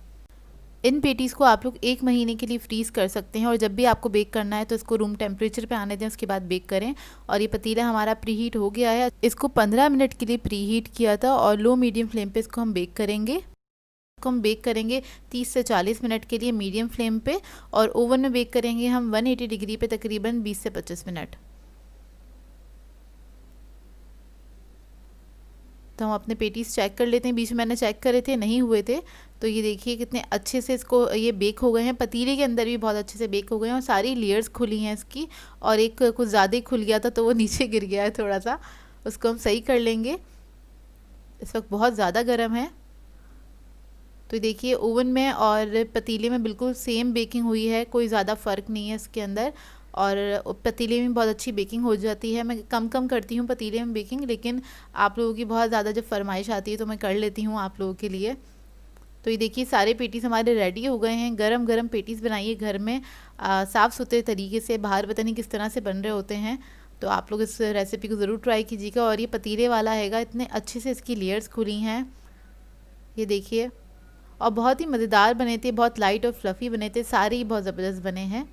इन पेटीज़ को आप लोग 1 महीने के लिए फ्रीज़ कर सकते हैं, और जब भी आपको बेक करना है तो इसको रूम टेम्परेचर पे आने दें, उसके बाद बेक करें। और ये पतीला हमारा प्री हीट हो गया है, इसको 15 मिनट के लिए प्री हीट किया था और लो मीडियम फ्लेम पे इसको हम बेक करेंगे। इसको हम बेक करेंगे 30 से 40 मिनट के लिए मीडियम फ्लेम पे, और ओवन में बेक करेंगे हम 180 डिग्री पे तकरीबन 20 से 25 मिनट। तो हम अपने पेटीज़ चेक कर लेते हैं, बीच में मैंने चेक करे थे नहीं हुए थे, तो ये देखिए कितने अच्छे से इसको ये बेक हो गए हैं। पतीले के अंदर भी बहुत अच्छे से बेक हो गए हैं और सारी लेयर्स खुली हैं इसकी, और एक कुछ ज़्यादा ही खुल गया था तो वो नीचे गिर गया है थोड़ा सा, उसको हम सही कर लेंगे। इस वक्त बहुत ज़्यादा गर्म है। तो देखिए ओवन में और पतीले में बिल्कुल सेम बेकिंग हुई है, कोई ज़्यादा फ़र्क नहीं है इसके अंदर, और पतीले में बहुत अच्छी बेकिंग हो जाती है। मैं कम कम करती हूँ पतीले में बेकिंग, लेकिन आप लोगों की बहुत ज़्यादा जब फरमाइश आती है तो मैं कर लेती हूँ आप लोगों के लिए। तो ये देखिए सारे पेटीज़ हमारे रेडी हो गए हैं। गरम गरम पेटीज़ बनाइए घर में साफ़ सुथरे तरीके से, बाहर पता नहीं किस तरह से बन रहे होते हैं। तो आप लोग इस रेसिपी को ज़रूर ट्राई कीजिएगा। और ये पतीले वाला हैगा, इतने अच्छे से इसकी लेयर्स खुली हैं, ये देखिए, और बहुत ही मज़ेदार बने थे, बहुत लाइट और फ्लफ़ी बने थे, सारे ही बहुत ज़बरदस्त बने हैं।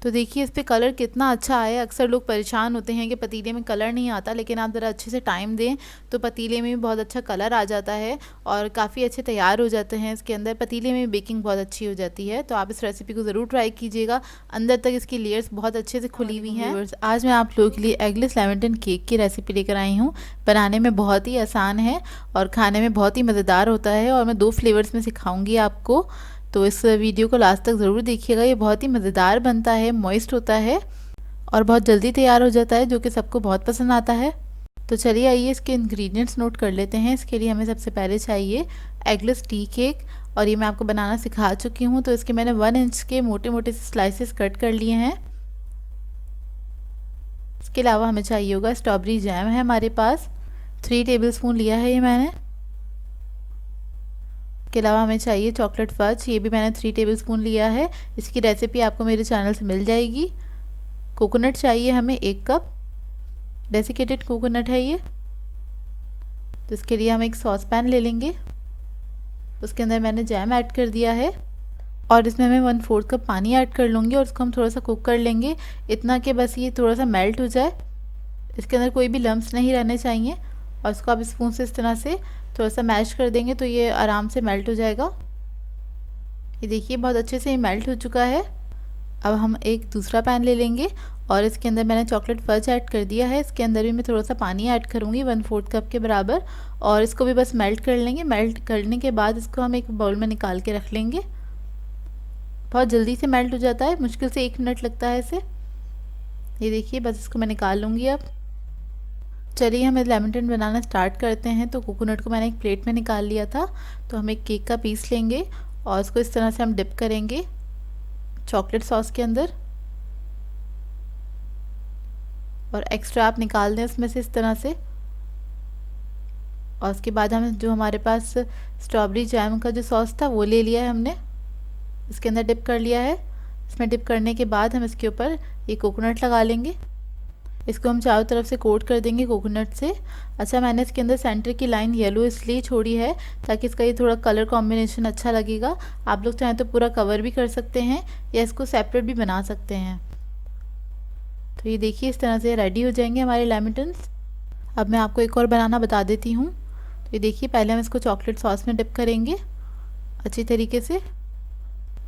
तो देखिए इस पे कलर कितना अच्छा आया। अक्सर लोग परेशान होते हैं कि पतीले में कलर नहीं आता, लेकिन आप ज़रा अच्छे से टाइम दें तो पतीले में भी बहुत अच्छा कलर आ जाता है और काफ़ी अच्छे तैयार हो जाते हैं इसके अंदर। पतीले में बेकिंग बहुत अच्छी हो जाती है। तो आप इस रेसिपी को ज़रूर ट्राई कीजिएगा। अंदर तक इसकी लेयर्स बहुत अच्छे से खुली हुई हैं। आज मैं आप लोगों के लिए एगलेस लेमन केक की रेसिपी लेकर आई हूँ। बनाने में बहुत ही आसान है और खाने में बहुत ही मज़ेदार होता है, और मैं 2 फ्लेवर्स में सिखाऊँगी आपको। तो इस वीडियो को लास्ट तक ज़रूर देखिएगा। ये बहुत ही मज़ेदार बनता है, मॉइस्ट होता है और बहुत जल्दी तैयार हो जाता है, जो कि सबको बहुत पसंद आता है। तो चलिए आइए इसके इंग्रेडिएंट्स नोट कर लेते हैं। इसके लिए हमें सबसे पहले चाहिए एगलेस टी केक, और ये मैं आपको बनाना सिखा चुकी हूँ। तो इसके मैंने 1 इंच के मोटे मोटे से स्लाइसेस कट कर लिए हैं। इसके अलावा हमें चाहिए होगा स्ट्रॉबेरी जैम है हमारे पास, 3 टेबलस्पून लिया है ये मैंने। इसके अलावा हमें चाहिए चॉकलेट फज, ये भी मैंने 3 टेबलस्पून लिया है। इसकी रेसिपी आपको मेरे चैनल से मिल जाएगी। कोकोनट चाहिए हमें 1 कप, डेसिकेटेड कोकोनट है ये। तो इसके लिए हम एक सॉस पैन ले लेंगे, उसके अंदर मैंने जैम ऐड कर दिया है और इसमें मैं 1/4 कप पानी ऐड कर लूँगी और उसको हम थोड़ा सा कुक कर लेंगे, इतना कि बस ये थोड़ा सा मेल्ट हो जाए। इसके अंदर कोई भी लम्स नहीं रहने चाहिए, और इसको आप स्पून से इस तरह से थोड़ा सा मैश कर देंगे तो ये आराम से मेल्ट हो जाएगा। ये देखिए बहुत अच्छे से ये मेल्ट हो चुका है। अब हम एक दूसरा पैन ले लेंगे और इसके अंदर मैंने चॉकलेट फज ऐड कर दिया है। इसके अंदर भी मैं थोड़ा सा पानी ऐड करूँगी 1/4 कप के बराबर, और इसको भी बस मेल्ट कर लेंगे। मेल्ट करने के बाद इसको हम एक बाउल में निकाल के रख लेंगे। बहुत जल्दी से मेल्ट हो जाता है, मुश्किल से 1 मिनट लगता है इसे। ये देखिए बस इसको मैं निकाल लूँगी अब। चलिए हम लेमन टिन बनाना स्टार्ट करते हैं। तो कोकोनट को मैंने एक प्लेट में निकाल लिया था, तो हम एक केक का पीस लेंगे और उसको इस तरह से हम डिप करेंगे चॉकलेट सॉस के अंदर, और एक्स्ट्रा आप निकाल दें उसमें से इस तरह से। और उसके बाद हम जो हमारे पास स्ट्रॉबेरी जैम का जो सॉस था वो ले लिया है हमने, इसके अंदर डिप कर लिया है। इसमें डिप करने के बाद हम इसके ऊपर ये कोकोनट लगा लेंगे। इसको हम चारों तरफ से कोट कर देंगे कोकोनट से। अच्छा, मैंने इसके अंदर सेंटर की लाइन येलो इसलिए छोड़ी है ताकि इसका ये थोड़ा कलर कॉम्बिनेशन अच्छा लगेगा। आप लोग चाहें तो पूरा कवर भी कर सकते हैं या इसको सेपरेट भी बना सकते हैं। तो ये देखिए इस तरह से रेडी हो जाएंगे हमारे लेमिटन्स। अब मैं आपको एक और बनाना बता देती हूँ। तो ये देखिए, पहले हम इसको चॉकलेट सॉस में डिप करेंगे अच्छी तरीके से,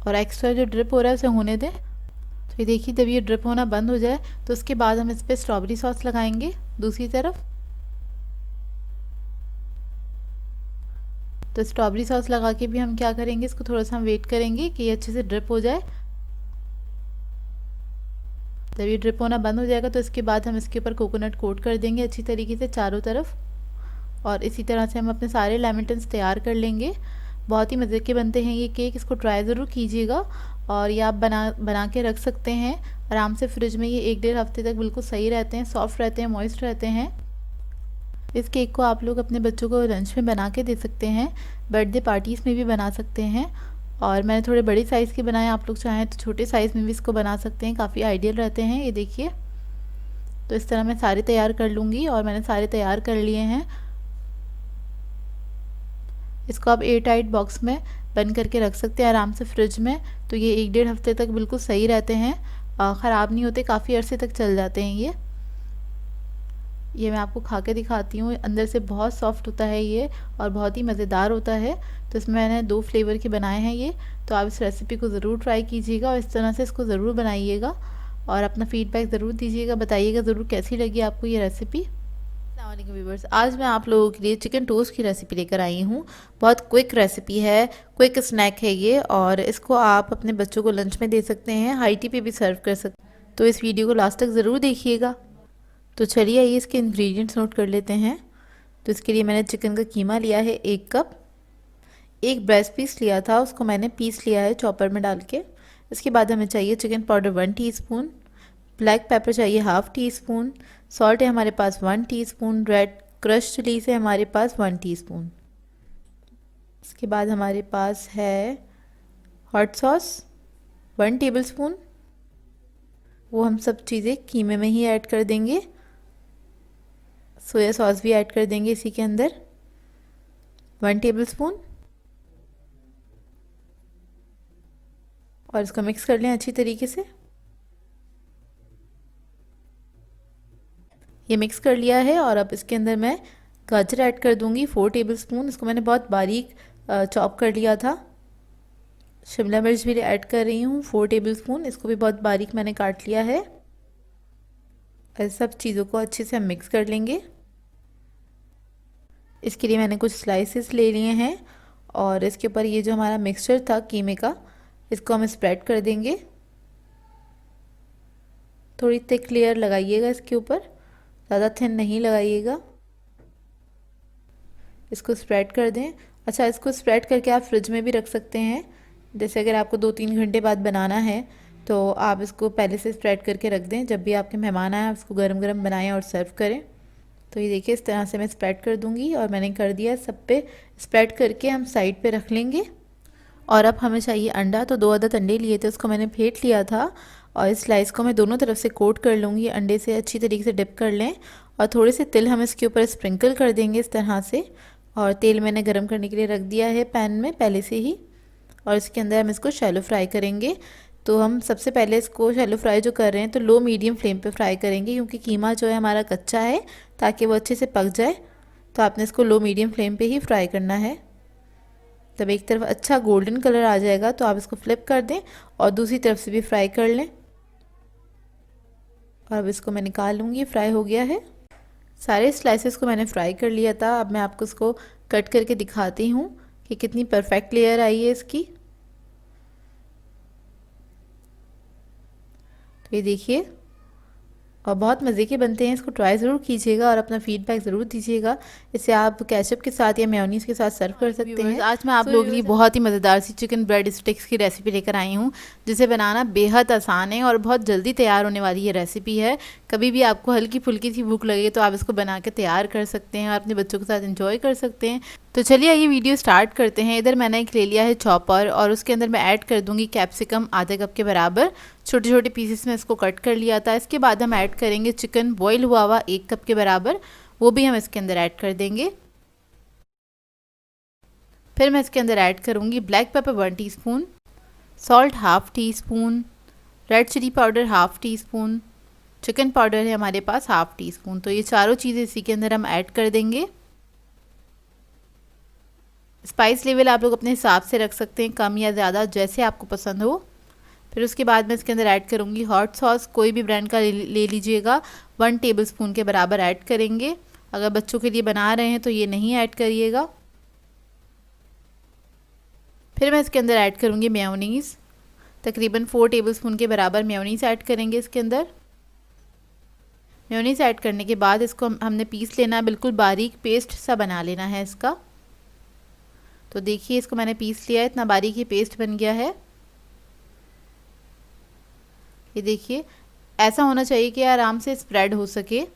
और एक्स्ट्रा जो ड्रिप हो रहा है उसे होने दें। तो ये देखिए, जब ये ड्रिप होना बंद हो जाए तो उसके बाद हम इस पर स्ट्रॉबेरी सॉस लगाएंगे दूसरी तरफ। तो स्ट्रॉबेरी सॉस लगा के भी हम क्या करेंगे, इसको थोड़ा सा हम वेट करेंगे कि ये अच्छे से ड्रिप हो जाए। जब ये ड्रिप होना बंद हो जाएगा तो इसके बाद हम इसके ऊपर कोकोनट कोट कर देंगे अच्छी तरीके से चारों तरफ, और इसी तरह से हम अपने सारे लेमिटन्स तैयार कर लेंगे। बहुत ही मज़े के बनते हैं ये केक, इसको ट्राई ज़रूर कीजिएगा। और ये आप बना के रख सकते हैं आराम से फ्रिज में। ये 1-1.5 हफ्ते तक बिल्कुल सही रहते हैं, सॉफ्ट रहते हैं, मॉइस्ट रहते हैं। इस केक को आप लोग अपने बच्चों को लंच में बना के दे सकते हैं, बर्थडे पार्टीज़ में भी बना सकते हैं। और मैंने थोड़े बड़ी साइज़ के बनाए, आप लोग चाहें तो छोटे साइज़ में भी इसको बना सकते हैं, काफ़ी आइडियल रहते हैं। ये देखिए, तो इस तरह मैं सारे तैयार कर लूँगी और मैंने सारे तैयार कर लिए हैं। इसको आप एयर टाइट बॉक्स में बंद करके रख सकते हैं आराम से फ्रिज में। तो ये 1-1.5 हफ्ते तक बिल्कुल सही रहते हैं, ख़राब नहीं होते, काफ़ी अरसे तक चल जाते हैं ये मैं आपको खा के दिखाती हूँ। अंदर से बहुत सॉफ्ट होता है ये और बहुत ही मज़ेदार होता है। तो इसमें मैंने 2 फ्लेवर के बनाए हैं ये। तो आप इस रेसिपी को ज़रूर ट्राई कीजिएगा और इस तरह से इसको ज़रूर बनाइएगा और अपना फीडबैक ज़रूर दीजिएगा, बताइएगा ज़रूर कैसी लगी आपको ये रेसिपी। अस्सलामुअलैकुम व्यूअर्स, आज मैं आप लोगों के लिए चिकन टोस्ट की रेसिपी लेकर आई हूँ। बहुत क्विक रेसिपी है, क्विक स्नैक है ये, और इसको आप अपने बच्चों को लंच में दे सकते हैं, हाई टी पे भी सर्व कर सकते हैं। तो इस वीडियो को लास्ट तक ज़रूर देखिएगा। तो चलिए आइए इसके इंग्रेडिएंट्स नोट कर लेते हैं। तो इसके लिए मैंने चिकन का कीमा लिया है 1 कप। एक ब्रेस्ट पीस लिया था, उसको मैंने पीस लिया है चॉपर में डाल के। इसके बाद हमें चाहिए chicken powder 1 teaspoon, black pepper चाहिए 1/2 टीस्पून, सॉल्ट है हमारे पास 1 टीस्पून, रेड क्रश चिलीज है हमारे पास 1 टीस्पून। इसके बाद हमारे पास है हॉट सॉस 1 टेबलस्पून। वो हम सब चीज़ें कीमे में ही ऐड कर देंगे। सोया सॉस भी ऐड कर देंगे इसी के अंदर 1 टेबलस्पून, और इसको मिक्स कर लें अच्छी तरीके से। ये मिक्स कर लिया है और अब इसके अंदर मैं गाजर ऐड कर दूंगी 4 टेबलस्पून। इसको मैंने बहुत बारीक चॉप कर लिया था। शिमला मिर्च भी ऐड कर रही हूँ 4 टेबलस्पून, इसको भी बहुत बारीक मैंने काट लिया है। इस सब चीज़ों को अच्छे से हम मिक्स कर लेंगे। इसके लिए मैंने कुछ स्लाइसेस ले लिए हैं और इसके ऊपर ये जो हमारा मिक्सचर था कीमे का, इसको हम स्प्रेड कर देंगे। थोड़ी थिक लेयर लगाइएगा इसके ऊपर, ज़्यादा थिन नहीं लगाइएगा। इसको स्प्रेड कर दें। अच्छा, इसको स्प्रेड करके आप फ्रिज में भी रख सकते हैं। जैसे अगर आपको 2-3 घंटे बाद बनाना है तो आप इसको पहले से स्प्रेड करके रख दें, जब भी आपके मेहमान आए उसको गरम गरम बनाएं और सर्व करें। तो ये देखिए इस तरह से मैं स्प्रेड कर दूंगी और मैंने कर दिया। सब पे स्प्रेड करके हम साइड पे रख लेंगे। और अब हमें चाहिए अंडा। तो 2 अदद अंडे लिए थे, उसको मैंने फेंट लिया था और इस स्लाइस को मैं दोनों तरफ से कोट कर लूँगी। अंडे से अच्छी तरीके से डिप कर लें और थोड़े से तिल हम इसके ऊपर स्प्रिंकल कर देंगे इस तरह से। और तेल मैंने गरम करने के लिए रख दिया है पैन में पहले से ही, और इसके अंदर हम इसको शैलो फ्राई करेंगे। तो हम सबसे पहले इसको शैलो फ्राई जो कर रहे हैं तो लो मीडियम फ्लेम पे फ्राई करेंगे, क्योंकि कीमा जो है हमारा कच्चा है, ताकि वो अच्छे से पक जाए। तो आपने इसको लो मीडियम फ्लेम पे ही फ्राई करना है। जब एक तरफ अच्छा गोल्डन कलर आ जाएगा तो आप इसको फ्लिप कर दें और दूसरी तरफ से भी फ्राई कर लें। और अब इसको मैं निकाल लूँगी, फ्राई हो गया है। सारे स्लाइसेस को मैंने फ्राई कर लिया था। अब मैं आपको इसको कट करके दिखाती हूँ कि कितनी परफेक्ट लेयर आई है इसकी। तो ये देखिए, और बहुत मज़े के बनते हैं। इसको ट्राई ज़रूर कीजिएगा और अपना फीडबैक ज़रूर दीजिएगा। इसे आप केचप के साथ या मेयोनीज़ के साथ सर्व कर सकते हैं। आज मैं आप लोगों के लिए बहुत ही मज़ेदार सी चिकन ब्रेड स्टिक्स की रेसिपी लेकर आई हूँ, जिसे बनाना बेहद आसान है और बहुत जल्दी तैयार होने वाली ये रेसिपी है। कभी भी आपको हल्की फुल्की सी भूख लगे तो आप इसको बना के तैयार कर सकते हैं और अपने बच्चों के साथ एंजॉय कर सकते हैं। तो चलिए ये वीडियो स्टार्ट करते हैं। इधर मैंने एक ले लिया है चॉपर और उसके अंदर मैं ऐड कर दूंगी कैप्सिकम आधे कप के बराबर। छोटे छोटे पीसेस में इसको कट कर लिया था। इसके बाद हम ऐड करेंगे चिकन बॉयल हुआ हुआ 1 कप के बराबर, वो भी हम इसके अंदर ऐड कर देंगे। फिर मैं इसके अंदर ऐड करूँगी black pepper 1 teaspoon, salt half teaspoon, red chilli powder half teaspoon, chicken powder है हमारे पास हाफ़ टी स्पून। तो ये चारों चीज़ें इसी के अंदर हम ऐड कर देंगे। स्पाइस लेवल आप लोग अपने हिसाब से रख सकते हैं, कम या ज़्यादा जैसे आपको पसंद हो। फिर उसके बाद मैं इसके अंदर ऐड करूँगी हॉट सॉस, कोई भी ब्रांड का ले लीजिएगा। 1 टेबलस्पून के बराबर ऐड करेंगे। अगर बच्चों के लिए बना रहे हैं तो ये नहीं ऐड करिएगा। फिर मैं इसके अंदर ऐड करूँगी मेयोनीज़, तकरीबन 4 टेबलस्पून के बराबर मेयोनीज़ ऐड करेंगे इसके अंदर। मेयोनीज़ ऐड करने के बाद इसको हमने पीस लेना है, बिल्कुल बारीक पेस्ट सा बना लेना है इसका। तो देखिए इसको मैंने पीस लिया है, इतना बारीक ही पेस्ट बन गया है। ये देखिए ऐसा होना चाहिए कि आराम से स्प्रेड हो सके।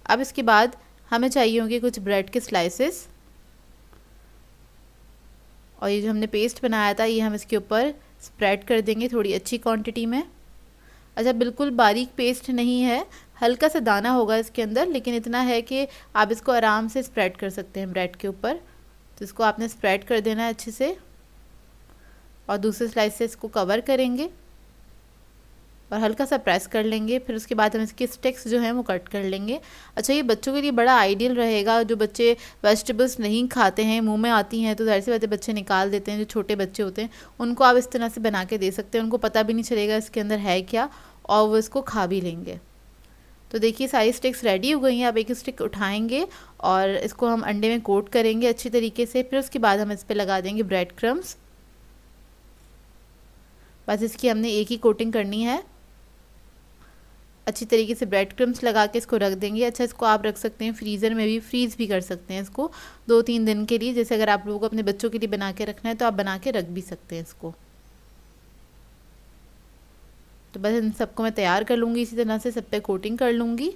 अब इसके बाद हमें चाहिए होंगे कुछ ब्रेड के स्लाइसेस और ये जो हमने पेस्ट बनाया था ये हम इसके ऊपर स्प्रेड कर देंगे थोड़ी अच्छी क्वांटिटी में। अच्छा, बिल्कुल बारीक पेस्ट नहीं है, हल्का सा दाना होगा इसके अंदर, लेकिन इतना है कि आप इसको आराम से स्प्रेड कर सकते हैं ब्रेड के ऊपर। तो इसको आपने स्प्रेड कर देना है अच्छे से और दूसरे स्लाइस से इसको कवर करेंगे और हल्का सा प्रेस कर लेंगे। फिर उसके बाद हम इसके स्टिक्स जो हैं वो कट कर लेंगे। अच्छा, ये बच्चों के लिए बड़ा आइडियल रहेगा। जो बच्चे वेजिटेबल्स नहीं खाते हैं, मुंह में आती हैं तो ज़ाहिर सी बात है बच्चे निकाल देते हैं, जो छोटे बच्चे होते हैं उनको आप इस तरह से बना के दे सकते हैं। उनको पता भी नहीं चलेगा इसके अंदर है क्या और वो इसको खा भी लेंगे। तो देखिए सारी स्टिक्स रेडी हो गई हैं। अब एक स्टिक उठाएंगे और इसको हम अंडे में कोट करेंगे अच्छी तरीके से। फिर उसके बाद हम इस पर लगा देंगे ब्रेड क्रम्स। बस इसकी हमने एक ही कोटिंग करनी है। अच्छी तरीके से ब्रेड क्रम्स लगा के इसको रख देंगे। अच्छा, इसको आप रख सकते हैं फ्रीज़र में भी, फ्रीज़ भी कर सकते हैं इसको 2-3 दिन के लिए। जैसे अगर आप लोगों को अपने बच्चों के लिए बना के रखना है तो आप बना के रख भी सकते हैं इसको। तो बस इन सबको मैं तैयार कर लूँगी, इसी तरह से सब पे कोटिंग कर लूँगी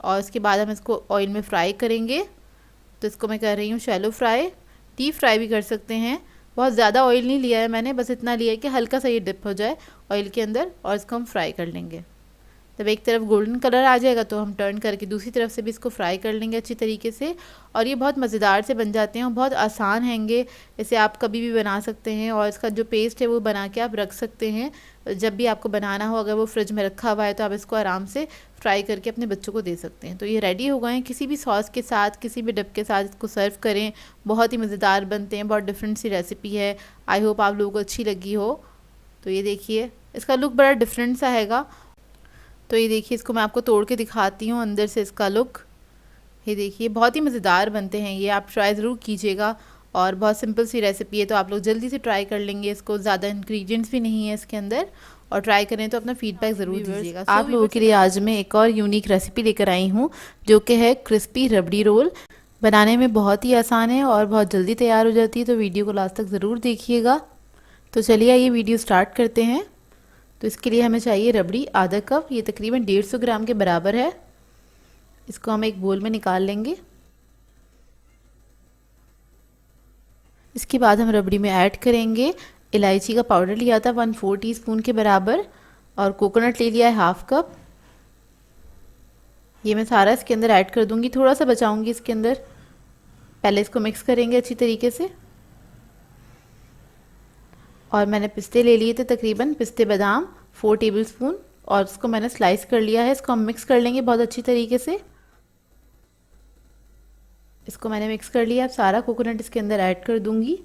और उसके बाद हम इसको ऑयल में फ्राई करेंगे। तो इसको मैं कर रही हूँ शैलो फ्राई, डीप फ्राई भी कर सकते हैं। बहुत ज़्यादा ऑयल नहीं लिया है मैंने, बस इतना लिया है कि हल्का सा ये डिप हो जाए ऑयल के अंदर और इसको हम फ्राई कर लेंगे। जब एक तरफ गोल्डन कलर आ जाएगा तो हम टर्न करके दूसरी तरफ से भी इसको फ्राई कर लेंगे अच्छी तरीके से। और ये बहुत मज़ेदार से बन जाते हैं और बहुत आसान हैंगे। इसे आप कभी भी बना सकते हैं और इसका जो पेस्ट है वो बना के आप रख सकते हैं। जब भी आपको बनाना हो, अगर वो फ्रिज में रखा हुआ है तो आप इसको आराम से फ्राई करके अपने बच्चों को दे सकते हैं। तो ये रेडी हो गए हैं। किसी भी सॉस के साथ, किसी भी डिप के साथ इसको सर्व करें, बहुत ही मज़ेदार बनते हैं। बहुत डिफरेंट सी रेसिपी है। आई होप आप लोगों को अच्छी लगी हो। तो ये देखिए इसका लुक बड़ा डिफरेंट सा हैगा। तो ये देखिए इसको मैं आपको तोड़ के दिखाती हूँ अंदर से इसका लुक। ये देखिए बहुत ही मज़ेदार बनते हैं ये, आप ट्राई ज़रूर कीजिएगा। और बहुत सिंपल सी रेसिपी है तो आप लोग जल्दी से ट्राई कर लेंगे इसको। ज़्यादा इंग्रेडिएंट्स भी नहीं है इसके अंदर। और ट्राई करें तो अपना फीडबैक ज़रूर दीजिएगा। आप लोगों के लिए आज मैं एक और यूनिक रेसिपी लेकर आई हूँ जो कि है क्रिस्पी रबड़ी रोल। बनाने में बहुत ही आसान है और बहुत जल्दी तैयार हो जाती है। तो वीडियो को लास्ट तक ज़रूर देखिएगा। तो चलिए ये वीडियो स्टार्ट करते हैं। तो इसके लिए हमें चाहिए रबड़ी आधा कप, ये तकरीबन 150 ग्राम के बराबर है। इसको हम एक बोल में निकाल लेंगे। इसके बाद हम रबड़ी में ऐड करेंगे इलायची का पाउडर लिया था 1/4 टीस्पून के बराबर और कोकोनट ले लिया है हाफ कप। ये मैं सारा इसके अंदर ऐड कर दूंगी, थोड़ा सा बचाऊंगी इसके अंदर। पहले इसको मिक्स करेंगे अच्छी तरीके से। और मैंने पिस्ते ले लिए थे, तकरीबन पिस्ते बादाम 4 टेबलस्पून और इसको मैंने स्लाइस कर लिया है। इसको हम मिक्स कर लेंगे बहुत अच्छी तरीके से। इसको मैंने मिक्स कर लिया। अब सारा कोकोनट इसके अंदर ऐड कर दूंगी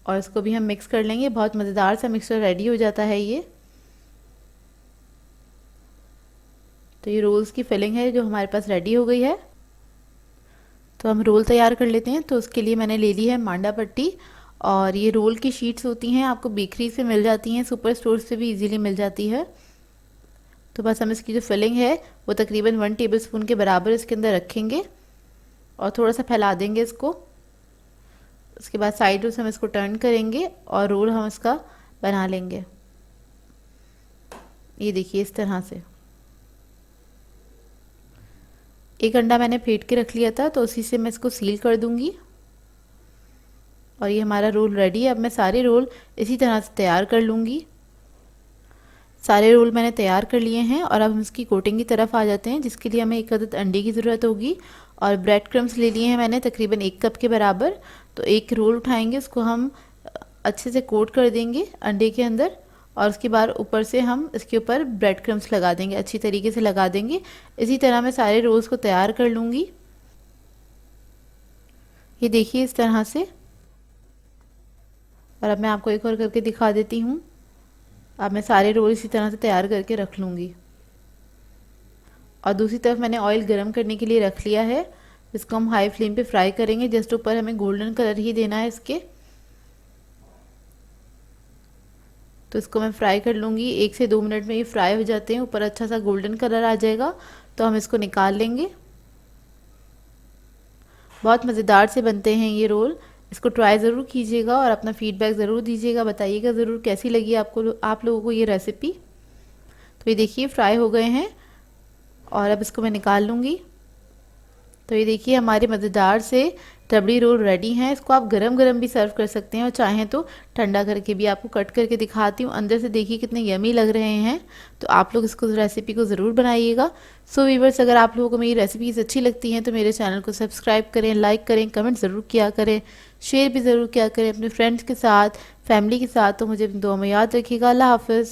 और इसको भी हम मिक्स कर लेंगे। बहुत मज़ेदार सा मिक्सचर रेडी हो जाता है ये। तो ये रोल्स की फिलिंग है जो हमारे पास रेडी हो गई है। तो हम रोल तैयार कर लेते हैं। तो उसके लिए मैंने ले ली है मांडा पट्टी और ये रोल की शीट्स होती हैं, आपको बेकरी से मिल जाती हैं, सुपर स्टोर से भी इजीली मिल जाती है। तो बस हम इसकी जो फिलिंग है वो तकरीबन 1 टेबलस्पून के बराबर इसके अंदर रखेंगे और थोड़ा सा फैला देंगे इसको। उसके बाद साइडों से हम इसको टर्न करेंगे और रोल हम इसका बना लेंगे। ये देखिए इस तरह से। एक अंडा मैंने फेंट के रख लिया था, तो उसी से मैं इसको सील कर दूंगी। और ये हमारा रोल रेडी है। अब मैं सारे रोल इसी तरह से तैयार कर लूँगी। सारे रोल मैंने तैयार कर लिए हैं और अब हम इसकी कोटिंग की तरफ आ जाते हैं, जिसके लिए हमें एक अदद अंडे की ज़रूरत होगी। और ब्रेड क्रम्स ले लिए हैं मैंने तकरीबन 1 कप के बराबर। तो एक रोल उठाएंगे, उसको हम अच्छे से कोट कर देंगे अंडे के अंदर, और उसके बाद ऊपर से हम इसके ऊपर ब्रेड क्रम्स लगा देंगे, अच्छी तरीके से लगा देंगे। इसी तरह मैं सारे रोल्स को तैयार कर लूँगी। ये देखिए इस तरह से। और अब मैं आपको एक और करके दिखा देती हूँ। अब मैं सारे रोल इसी तरह से तैयार करके रख लूँगी। और दूसरी तरफ मैंने ऑयल गरम करने के लिए रख लिया है। इसको हम हाई फ्लेम पे फ्राई करेंगे। जस्ट ऊपर हमें गोल्डन कलर ही देना है इसके। तो इसको मैं फ्राई कर लूँगी। 1 से 2 मिनट में ये फ्राई हो जाते हैं, ऊपर अच्छा सा गोल्डन कलर आ जाएगा तो हम इसको निकाल लेंगे। बहुत मज़ेदार से बनते हैं ये रोल। इसको ट्राई ज़रूर कीजिएगा और अपना फीडबैक ज़रूर दीजिएगा, बताइएगा ज़रूर कैसी लगी आपको, आप लोगों को ये रेसिपी। तो ये देखिए फ्राई हो गए हैं और अब इसको मैं निकाल लूँगी। तो ये देखिए हमारे मज़ेदार से रबड़ी रोल रेडी हैं। इसको आप गरम गरम भी सर्व कर सकते हैं और चाहें तो ठंडा करके भी। आपको कट करके दिखाती हूँ, अंदर से देखिए कितने यमी लग रहे हैं। तो आप लोग इसको रेसिपी को ज़रूर बनाइएगा। सो वीवर्स, अगर आप लोगों को मेरी रेसिपीज़ अच्छी लगती हैं तो मेरे चैनल को सब्सक्राइब करें, लाइक करें, कमेंट ज़रूर किया करें, शेयर भी ज़रूर किया करें अपने फ्रेंड्स के साथ, फैमिली के साथ। तो मुझे दुआ में याद रखिएगा। अल्लाह हाफ़िज़।